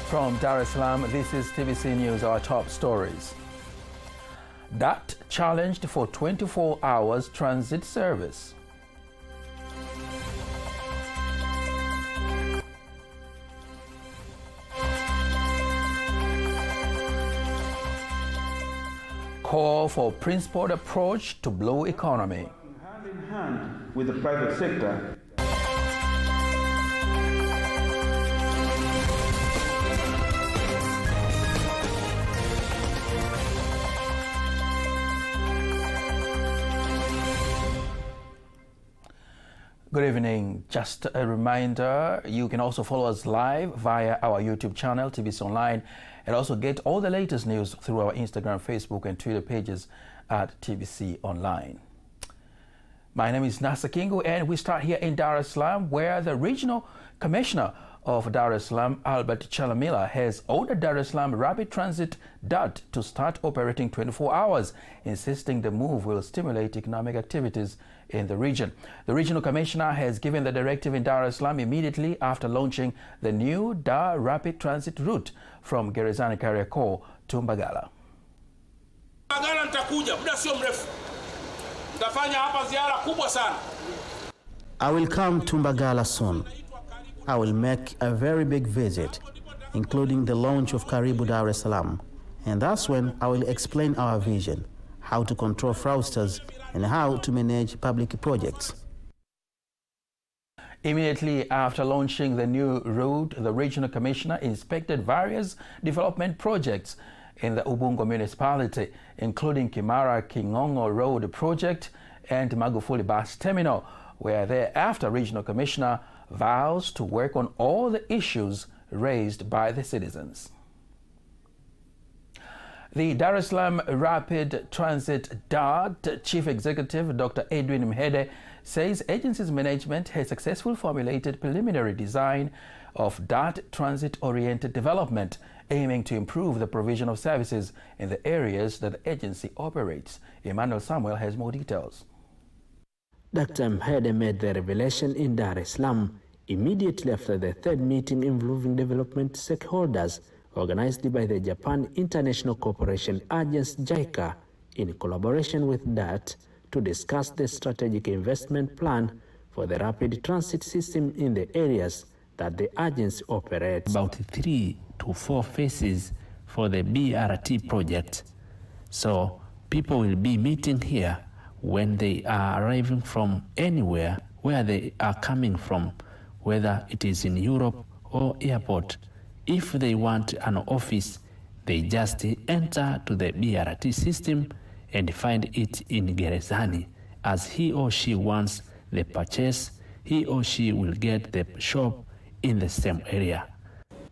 From Dar es Salaam, this is TBC News, our top stories. DART challenged for 24 hours transit service. Call for principled approach to blue economy. Hand in hand with the private sector. Good evening. Just a reminder, you can also follow us live via our YouTube channel, TBConline, and also get all the latest news through our Instagram, Facebook, and Twitter pages at TBConline. My name is Nasa Kingu, and we start here in Dar es Salaam, where the Regional Commissioner of Dar es Salaam, Albert Chalamila, has ordered Dar es Salaam Rapid Transit DART to start operating 24 hours, insisting the move will stimulate economic activities in the region. The Regional Commissioner has given the directive in Dar es Salaam immediately after launching the new DAR Rapid Transit route from Gerezani Kariakoo to Mbagala. Mbagala nitakuja muda sio mrefu. Nitafanya hapa ziara kubwa sana. I will come to Mbagala soon. I will make a very big visit, including the launch of Karibu Dar es Salaam. And that's when I will explain our vision, how to control fraudsters, and how to manage public projects. Immediately after launching the new route, the Regional Commissioner inspected various development projects in the Ubungo municipality, including Kimara Kingongo Road project and Magufuli Bus Terminal, where thereafter Regional Commissioner vows to work on all the issues raised by the citizens. The Dar es Salaam Rapid Transit DART Chief Executive Dr. Edwin Mhede says agency's management has successfully formulated preliminary design of DART transit-oriented development, aiming to improve the provision of services in the areas that the agency operates. Emmanuel Samuel has more details. Dr. Mhede made the revelation in Dar es Salaam immediately after the third meeting involving development stakeholders organized by the Japan International Cooperation Agency JICA in collaboration with DART to discuss the strategic investment plan for the rapid transit system in the areas that the agency operates. About 3 to 4 phases for the BRT project. So people will be meeting here when they are arriving from anywhere where they are coming from, whether it is in Europe or airport. If they want an office, they just enter to the BRT system and find it in Gerezani. As he or she wants the purchase, he or she will get the shop in the same area.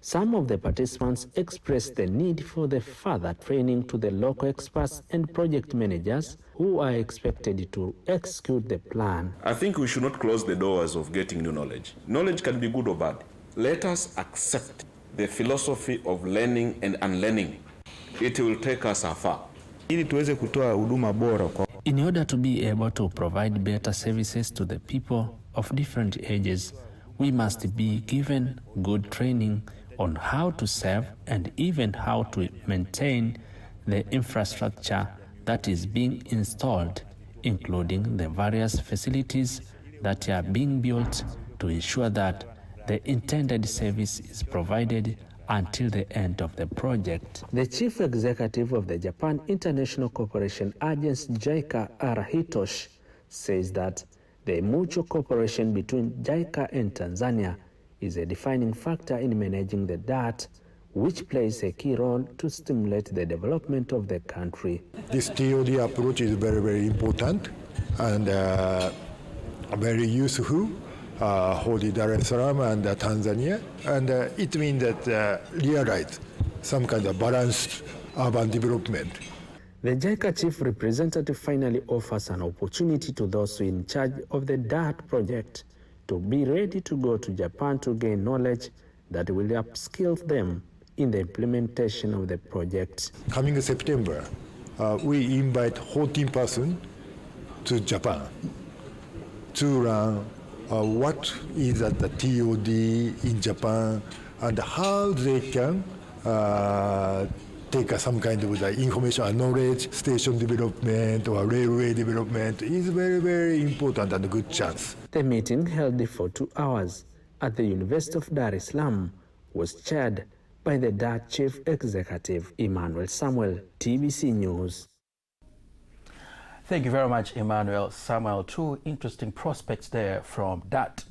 Some of the participants expressed the need for the further training to the local experts and project managers who are expected to execute the plan. I think we should not close the doors of getting new knowledge. Knowledge can be good or bad. Let us accept the philosophy of learning and unlearning. It will take us afar. Ili tuweze kutoa huduma bora kwa In order to be able to provide better services to the people of different ages, we must be given good training on how to serve and even how to maintain the infrastructure that is being installed, including the various facilities that are being built to ensure that the intended service is provided until the end of the project. The chief executive of the Japan International Cooperation Agency, JICA, Arahitoshi, says that the mutual cooperation between JICA and Tanzania is a defining factor in managing the DART, which plays a key role to stimulate the development of the country. This TOD approach is very, very important and very useful for the Dar es Salaam and Tanzania, and it means that realize some kind of balanced urban development. The JICA chief representative finally offers an opportunity to those in charge of the DART project to be ready to go to Japan to gain knowledge that will upskill them in the implementation of the project. Coming September, we invite 14 persons to Japan to learn what is at the TOD in Japan, and how they can take some kind of the information and knowledge, station development or railway development is very, very important and a good chance. The meeting, held for 2 hours at the University of Dar es Salaam, was chaired by the DART Chief Executive, Emmanuel Samuel, TBC News. Thank you very much, Emmanuel Samuel. Two interesting prospects there from DART.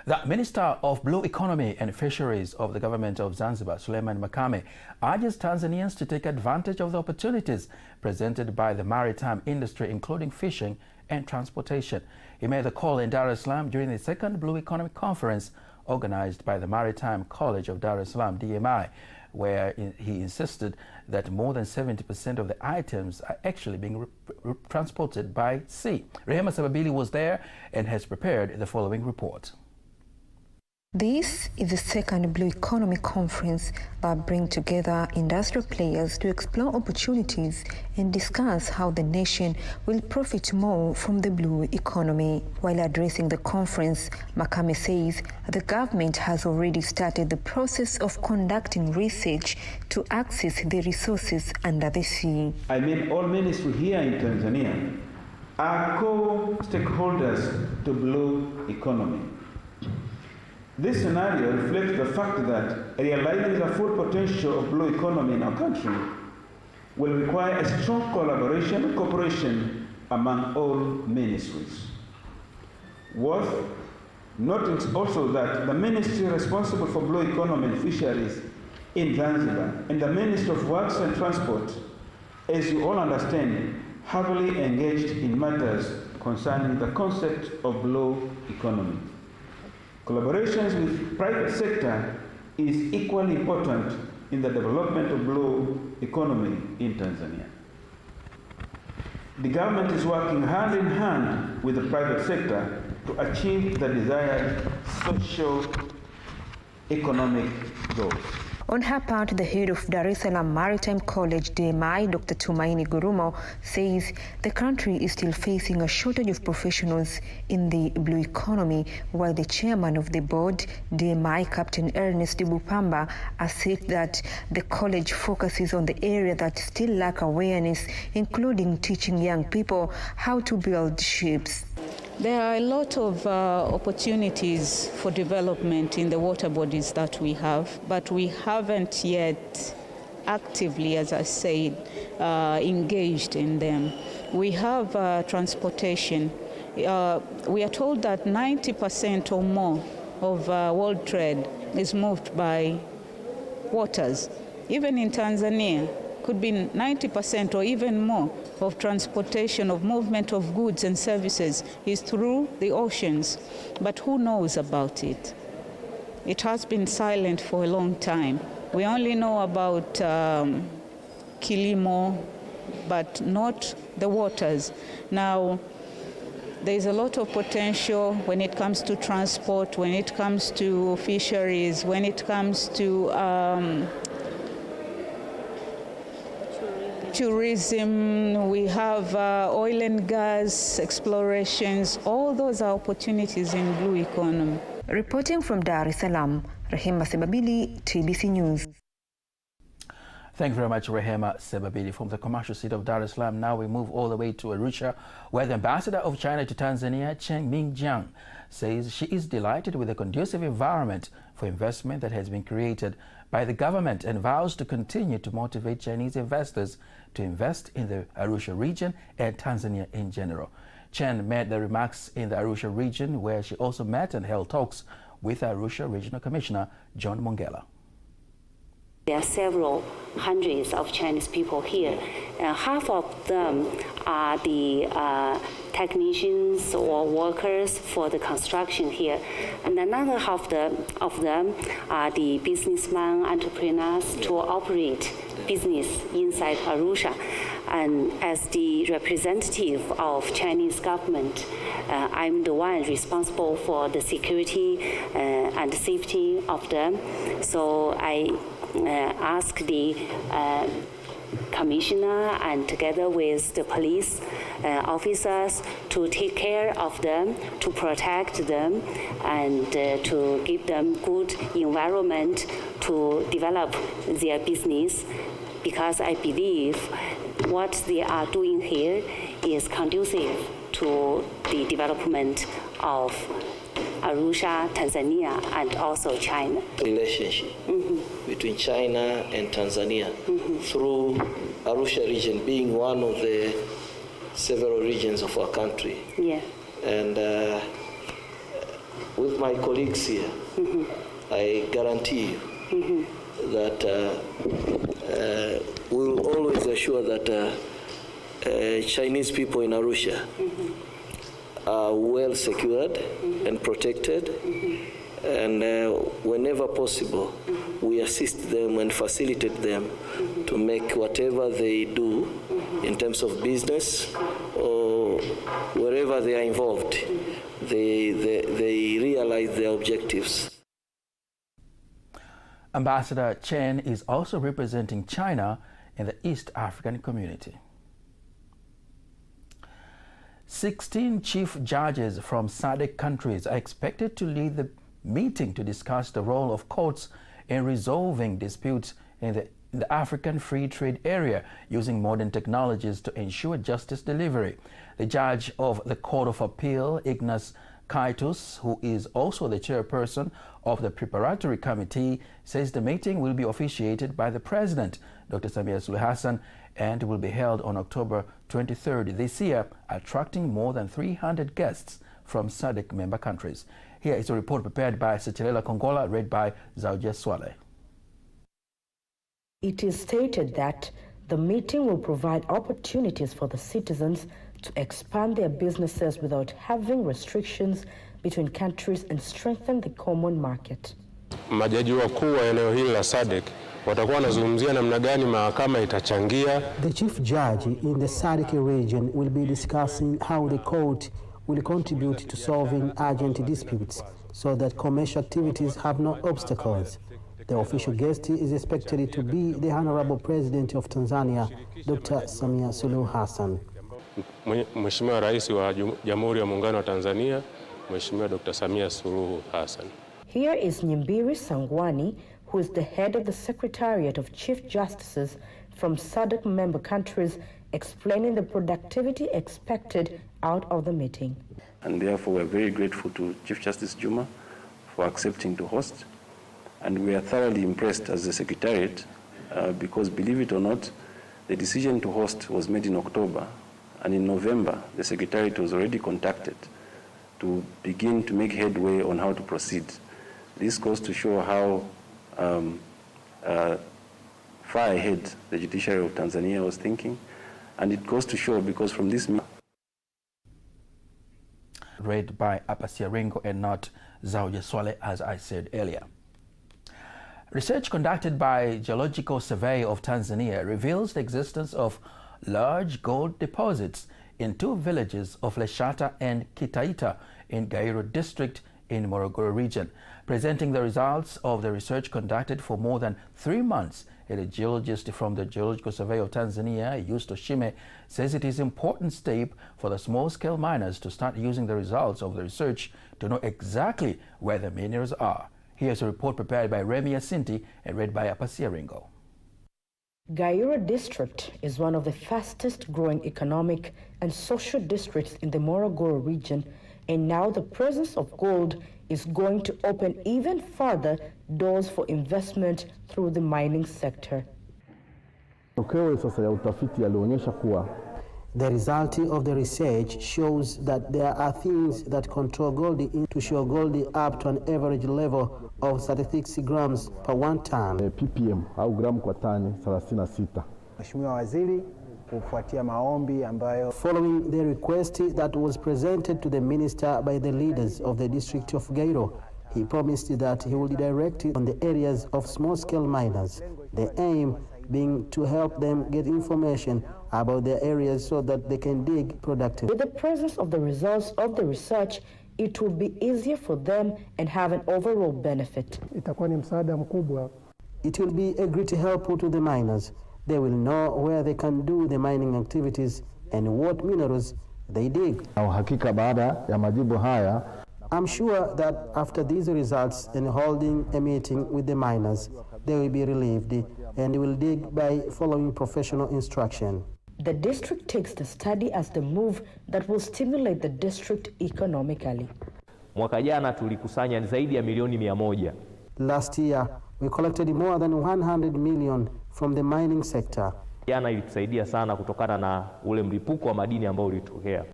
The Minister of Blue Economy and Fisheries of the government of Zanzibar, Suleiman Makame, urges Tanzanians to take advantage of the opportunities presented by the maritime industry, including fishing and transportation. He made the call in Dar es Salaam during the second Blue Economy Conference organized by the Maritime College of Dar es Salaam, DMI, where he insisted that more than 70% of the items are actually being transported by sea. Rehema Sababili was there and has prepared the following report. This is the second Blue Economy Conference that brings together industrial players to explore opportunities and discuss how the nation will profit more from the blue economy. While addressing the conference, Makame says the government has already started the process of conducting research to access the resources under the sea. I mean, all ministries here in Tanzania are co-stakeholders to blue economy. This scenario reflects the fact that realizing the full potential of blue economy in our country will require a strong collaboration and cooperation among all ministries. Worth noting also that the ministry responsible for blue economy and fisheries in Zanzibar and the Ministry of Works and Transport, as you all understand, heavily engaged in matters concerning the concept of blue economy. Collaborations with private sector is equally important in the development of blue economy in Tanzania. The government is working hand in hand with the private sector to achieve the desired socio-economic goals. On her part, the head of Dar es Salaam Maritime College, DMI, Dr. Tumaini Gurumo, says the country is still facing a shortage of professionals in the blue economy, while the chairman of the board, DMI, Captain Ernest Bupamba, asserts that the college focuses on the area that still lack awareness, including teaching young people how to build ships. There are a lot of opportunities for development in the water bodies that we have, but we haven't yet actively, as I said, engaged in them. We have transportation. We are told that 90% or more of world trade is moved by waters. Even in Tanzania, could be 90% or even more of transportation, of movement of goods and services is through the oceans. But who knows about it? It has been silent for a long time. We only know about Kilimo, but not the waters. Now, there's a lot of potential when it comes to transport, when it comes to fisheries, when it comes to tourism, we have oil and gas explorations. All those are opportunities in blue economy. Reporting from Dar es Salaam, Rehema Sebabili, TBC News. Thank you very much, Rehema Sebabili. From the commercial city of Dar es Salaam, now we move all the way to Arusha, where the ambassador of China to Tanzania, Chen Mingjiang, says she is delighted with the conducive environment for investment that has been created by the government and vows to continue to motivate Chinese investors to invest in the Arusha region and Tanzania in general. Chen made the remarks in the Arusha region, where she also met and held talks with Arusha Regional Commissioner John Mongela. There are several hundreds of Chinese people here. Half of them are the technicians or workers for the construction here. And another half of them are the businessmen, entrepreneurs to operate business inside Arusha. And as the representative of Chinese government, I'm the one responsible for the security and safety of them. So I ask the commissioner and together with the police officers to take care of them, to protect them, and to give them good environment to develop their business, because I believe what they are doing here is conducive to the development of Arusha, Tanzania, and also China. Relationship between China and Tanzania through Arusha region being one of the several regions of our country. Yeah. And with my colleagues here, I guarantee you that we will always assure that Chinese people in Arusha are well secured and protected, and whenever possible, we assist them and facilitate them to make whatever they do in terms of business or wherever they are involved, they realize their objectives. Ambassador Chen is also representing China in the East African community. 16 chief judges from SADC countries are expected to lead the meeting to discuss the role of courts in resolving disputes in the African Free Trade Area using modern technologies to ensure justice delivery. The judge of the Court of Appeal, Ignace Kaitus, who is also the chairperson of the preparatory committee, says the meeting will be officiated by the President, Dr. Samia Suluhu Hassan, and will be held on October 23rd this year, attracting more than 300 guests from SADC member countries. Here is a report prepared by Sechelela Kongola, read by Zaudia Swale. It is stated that the meeting will provide opportunities for the citizens to expand their businesses without having restrictions between countries and strengthen the common market. Majaji wakuu wa eneo hili la SADC watakuwa wanazungumzia namna gani mahakama itachangia. The chief judge in the SADC region will be discussing how the court will contribute to solving urgent disputes so that commercial activities have no obstacles. The official guest is expected to be the Honorable President of Tanzania, Dr. Samia Suluhu Hassan. Mheshimiwa Rais wa Jamhuri ya Muungano wa Tanzania, Mheshimiwa Dr. Samia Suluhu Hassan. Here is Nyimbiri Sangwani, who is the head of the Secretariat of Chief Justices from SADC member countries, explaining the productivity expected out of the meeting. And therefore, we're very grateful to Chief Justice Juma for accepting to host. And we are thoroughly impressed as the Secretariat because, believe it or not, the decision to host was made in October. And in November, the Secretariat was already contacted to begin to make headway on how to proceed. This goes to show how far ahead the judiciary of Tanzania was thinking. And it goes to show because from this meeting... Read by Apasia Ringo and not Zaudia Swale, as I said earlier. Research conducted by Geological Survey of Tanzania reveals the existence of large gold deposits in two villages of Leshata and Kitaita in Gairo district in Morogoro region. Presenting the results of the research conducted for more than 3 months, a geologist from the Geological Survey of Tanzania, Yusto Shime, says it is an important step for the small-scale miners to start using the results of the research to know exactly where the minerals are. Here's a report prepared by Remy Asinti and read by Apasia Ringo. Gairo district is one of the fastest growing economic and social districts in the Morogoro region, and now the presence of gold is going to open even further doors for investment through the mining sector. The result of the research shows that there are things that control gold to show gold up to an average level of 36 grams per 1 ton. ppm au gramu kwa tani 36. Mheshimiwa Waziri, kufuatia maombi ambayo following the request that was presented to the minister by the leaders of the district of Gairo, he promised that he will direct it on the areas of small-scale miners. The aim being to help them get information about their areas so that they can dig productively. With the presence of the results of the research, it will be easier for them and have an overall benefit. itakuwa ni msaada mkubwa. It will be a great help to the miners They will know where they can do the mining activities and what minerals they dig. Hakika baada ya majibu haya, I'm sure that after these results and holding a meeting with the miners, they will be relieved and will dig by following professional instruction. The district takes the study as the move that will stimulate the district economically. Mwaka jana tulikusanya zaidi ya milioni 100. Last year, we collected more than 100 million from the mining sector. Jana ilitusaidia sana kutokana na ule mlipuko wa madini ambao ulitokea.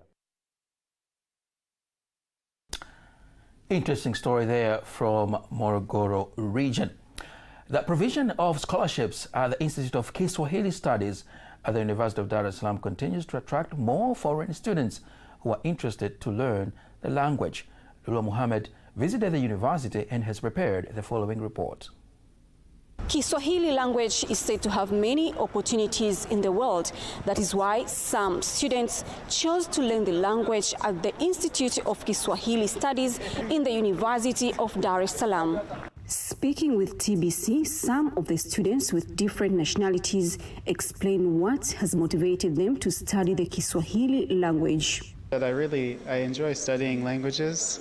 Interesting story there from Morogoro region. The provision of scholarships at the Institute of Kiswahili Studies at the University of Dar es Salaam continues to attract more foreign students who are interested to learn the language. Lulua Muhammad visited the university and has prepared the following report. Kiswahili language is said to have many opportunities in the world. That is why some students chose to learn the language at the Institute of Kiswahili Studies in the University of Dar es Salaam. Speaking with TBC, some of the students with different nationalities explain what has motivated them to study the Kiswahili language. I enjoy studying languages,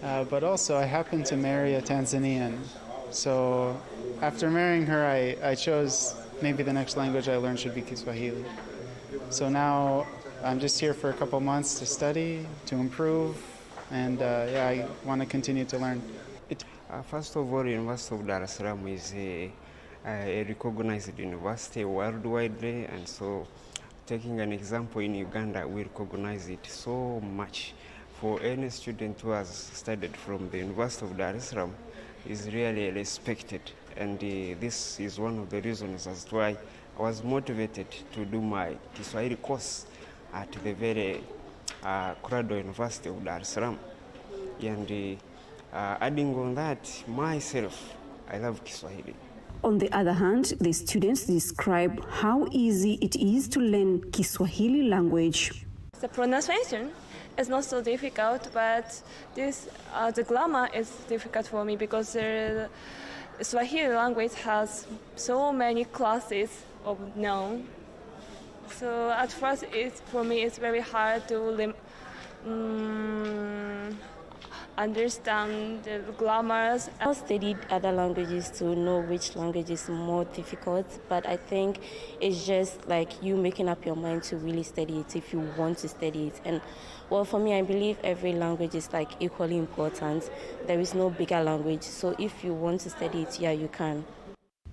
but also I happen to marry a Tanzanian. So after marrying her, I chose maybe the next language I learned should be Kiswahili. So now I'm just here for a couple months to study, to improve, and I want to continue to learn. First of all, University of Dar es Salaam is a recognized university worldwide, and so taking an example in Uganda, we recognize it so much. For any student who has studied from the University of Dar es Salaam, is really respected, and this is one of the reasons as to why I was motivated to do my Kiswahili course at the very Kurasa University of Dar es Salaam. And adding on that, myself, I love Kiswahili. On the other hand, the students describe how easy it is to learn Kiswahili language. The pronunciation is not so difficult, but the grammar is difficult for me because the Swahili language has so many classes of noun. So at first, for me, it's very hard to understand the grammars. I studied other languages to know which language is more difficult, but I think it's just like you making up your mind to really study it if you want to study it. And well, for me, I believe every language is like equally important. There is no bigger language, so if you want to study it, yeah, you can.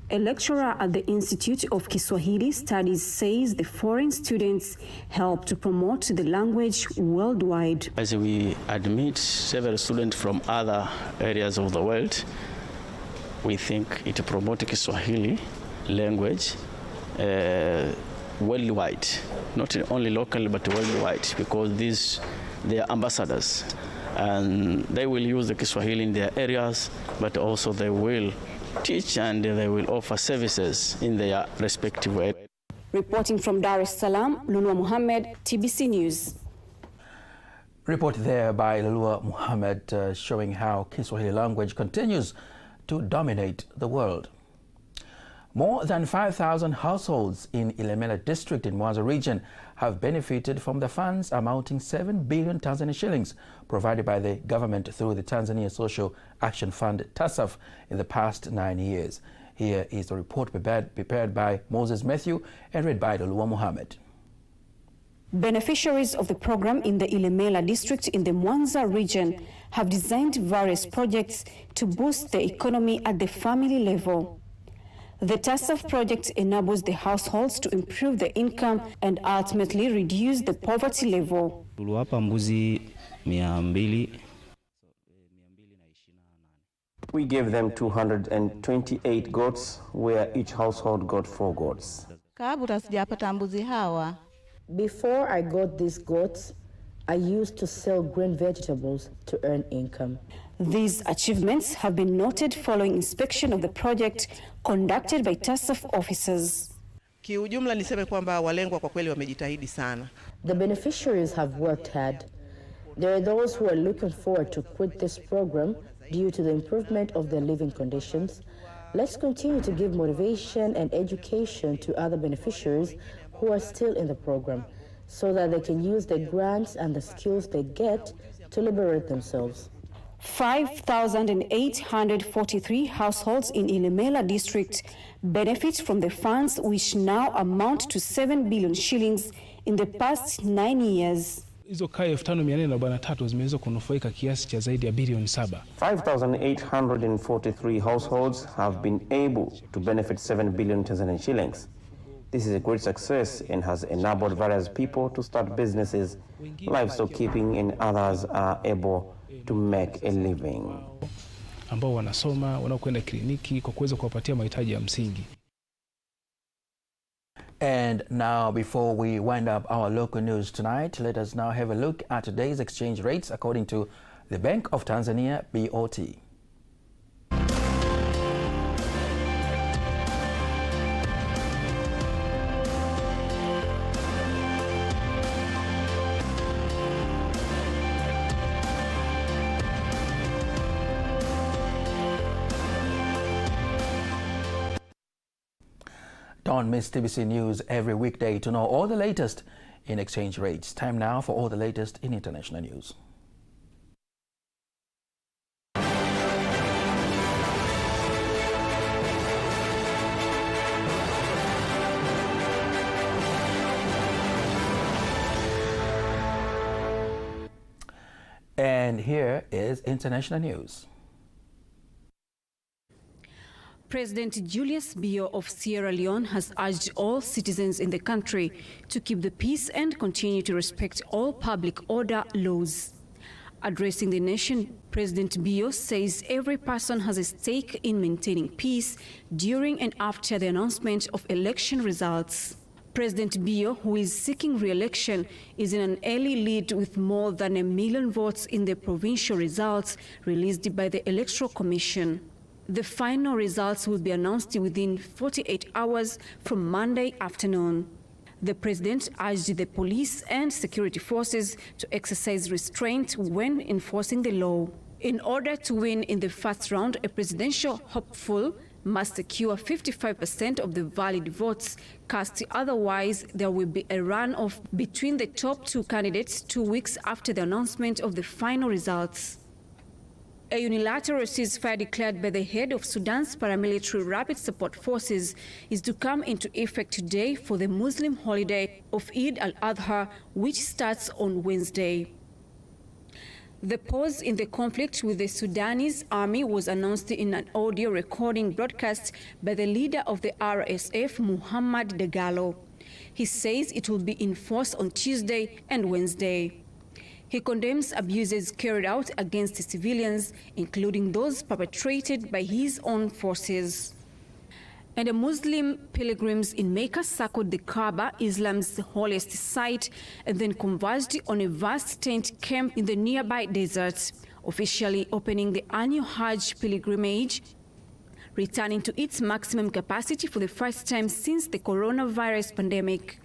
A lecturer at the Institute of Kiswahili Studies says the foreign students help to promote the language worldwide. As we admit several students from other areas of the world, we think it promotes Kiswahili language worldwide, not only locally but worldwide, because they are ambassadors, and they will use the Kiswahili in their areas, but also they will teach and they will offer services in their respective way. Reporting from Dar es Salaam, Lulua Muhammad, TBC News. Report there by Lulua Muhammad showing how Kiswahili language continues to dominate the world. More than 5,000 households in Ilemela district in Mwanza region have benefited from the funds amounting 7 billion Tanzania shillings provided by the government through the Tanzania Social Action Fund TASAF in the past 9 years. Here is the report prepared by Moses Matthew and read by Lulua Muhammad. Beneficiaries of the program in the Ilemela district in the Mwanza region have designed various projects to boost the economy at the family level. The TASAF project enables the households to improve their income and ultimately reduce the poverty level. Tuliwapa mbuzi 200. We gave them 228 goats, where each household got 4 goats. Before I got these goats, I used to sell green vegetables to earn income. These achievements have been noted following inspection of the project conducted by TASAF officers. Kiujumla niseme kwamba walengwa kwa kweli wamejitahidi sana. The beneficiaries have worked hard. There are those who are looking forward to quit this program due to the improvement of their living conditions, Let's continue to give motivation and education to other beneficiaries who are still in the program so that they can use the grants and the skills they get to liberate themselves. 5,843 households in Ilemela district benefit from the funds, which now amount to 7 billion shillings in the past 9 years. Hizo kaya 5443 zimeweza kunufaika kiasi cha zaidi ya bilioni 7. 5,843 households have been able to benefit 7 billion Tanzanian shillings. This is a great success and has enabled various people to start businesses, livestock keeping, and others are able to make a living. Ambao wanasoma, wanakwenda kliniki kwa kuweza kuwapatia mahitaji ya msingi. And now, before we wind up our local news tonight, let us now have a look at today's exchange rates according to the Bank of Tanzania, BOT. Don't miss TBC News every weekday to know all the latest in exchange rates. Time now for all the latest in international news. And here is international news. President Julius Bio of Sierra Leone has urged all citizens in the country to keep the peace and continue to respect all public order laws. Addressing the nation, President Bio says every person has a stake in maintaining peace during and after the announcement of election results. President Bio, who is seeking re-election, is in an early lead with more than 1 million votes in the provincial results released by the Electoral Commission. The final results will be announced within 48 hours from Monday afternoon. The president urged the police and security forces to exercise restraint when enforcing the law. In order to win in the first round, a presidential hopeful must secure 55% of the valid votes cast. Otherwise, there will be a runoff between the top two candidates 2 weeks after the announcement of the final results. A unilateral ceasefire declared by the head of Sudan's paramilitary rapid support forces is to come into effect today for the Muslim holiday of Eid al-Adha, which starts on Wednesday. The pause in the conflict with the Sudanese army was announced in an audio recording broadcast by the leader of the RSF, Muhammad Dagalo. He says it will be enforced on Tuesday and Wednesday. He condemns abuses carried out against civilians, including those perpetrated by his own forces. And the Muslim pilgrims in Mecca circled the Kaaba, Islam's holiest site, and then converged on a vast tent camp in the nearby desert, officially opening the annual Hajj pilgrimage, returning to its maximum capacity for the first time since the coronavirus pandemic.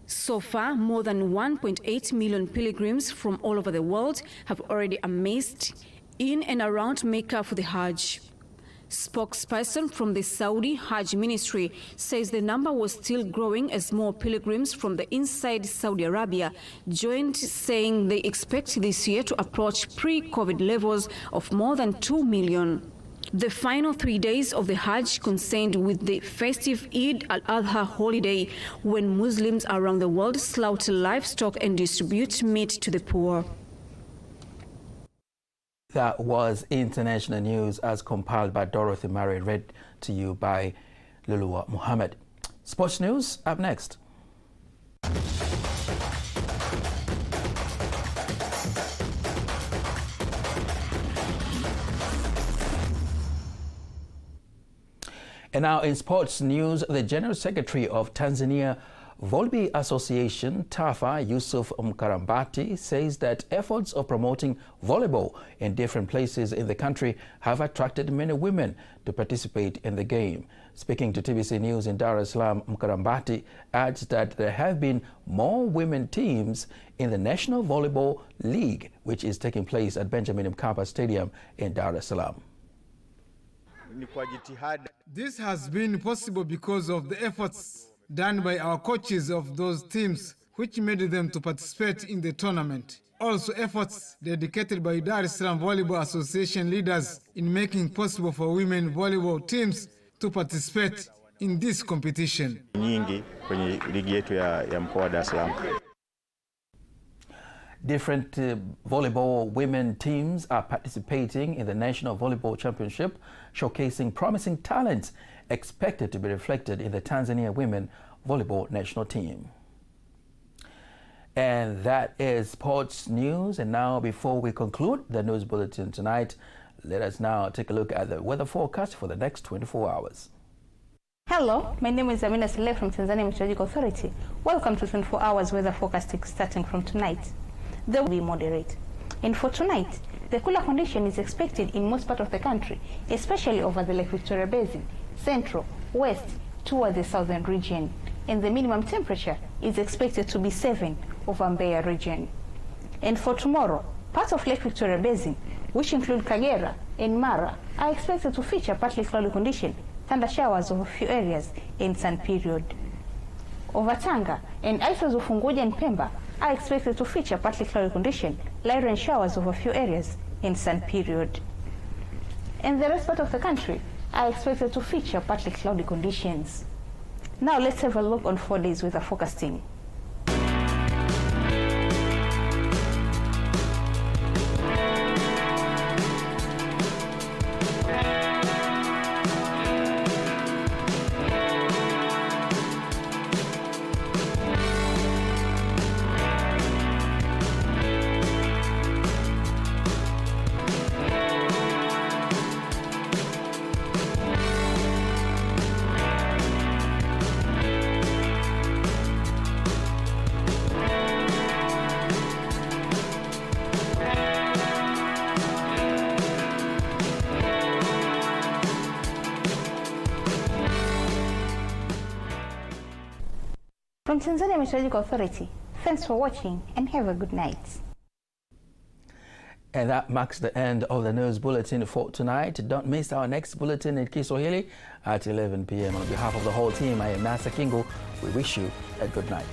So far, more than 1.8 million pilgrims from all over the world have already amassed in and around Mecca for the Hajj. Spokesperson from the Saudi Hajj Ministry says the number was still growing as more pilgrims from the inside Saudi Arabia joined, saying they expect this year to approach pre-COVID levels of more than 2 million. The final 3 days of the Hajj coincided with the festive Eid al-Adha holiday, when Muslims around the world slaughter livestock and distribute meat to the poor. That was international news as compiled by Dorothy Murray, read to you by Lulua Muhammad. Sports news up next. And now in sports news, the General Secretary of Tanzania Volleyball Association, TAFA, Yusuf Mkarambati, says that efforts of promoting volleyball in different places in the country have attracted many women to participate in the game. Speaking to TBC News in Dar es Salaam, Mkarambati adds that there have been more women teams in the National Volleyball League, which is taking place at Benjamin Mkapa Stadium in Dar es Salaam. ni kwa jitihada. This has been possible because of the efforts done by our coaches of those teams, which made them to participate in the tournament. Also efforts dedicated by Dar es Salaam Volleyball Association leaders in making possible for women volleyball teams to participate in this competition. Nyingi kwenye ligi yetu ya mkoa wa Dar es Salaam. Different volleyball women teams are participating in the National Volleyball Championship, showcasing promising talents expected to be reflected in the Tanzania Women Volleyball National Team. And that is sports news. And now, before we conclude the news bulletin tonight, let us now take a look at the weather forecast for the next 24 hours. Hello, my name is Amina Saleh from Tanzania Meteorological Authority. Welcome to 24 hours weather forecasting starting from tonight. There will be moderate. And for tonight, the cooler condition is expected in most parts of the country, especially over the Lake Victoria Basin, central, west, toward the southern region. And the minimum temperature is expected to be 7 over Mbeya region. And for tomorrow, parts of Lake Victoria Basin, which include Kagera and Mara, are expected to feature partly cloudy condition, thunder showers over a few areas in sun period. Over Tanga and islands of Unguja and Pemba are expected to feature partly cloudy condition, light rain showers over a few areas in sun period. And the rest part of the country are expected to feature partly cloudy conditions. Now let's have a look on 4 days weather forecasting. From Tanzania Meteorological Authority, thanks for watching and have a good night. And that marks the end of the news bulletin for tonight. Don't miss our next bulletin in Kiswahili at 11 p.m. On behalf of the whole team, I am Nasa Kingo. We wish you a good night.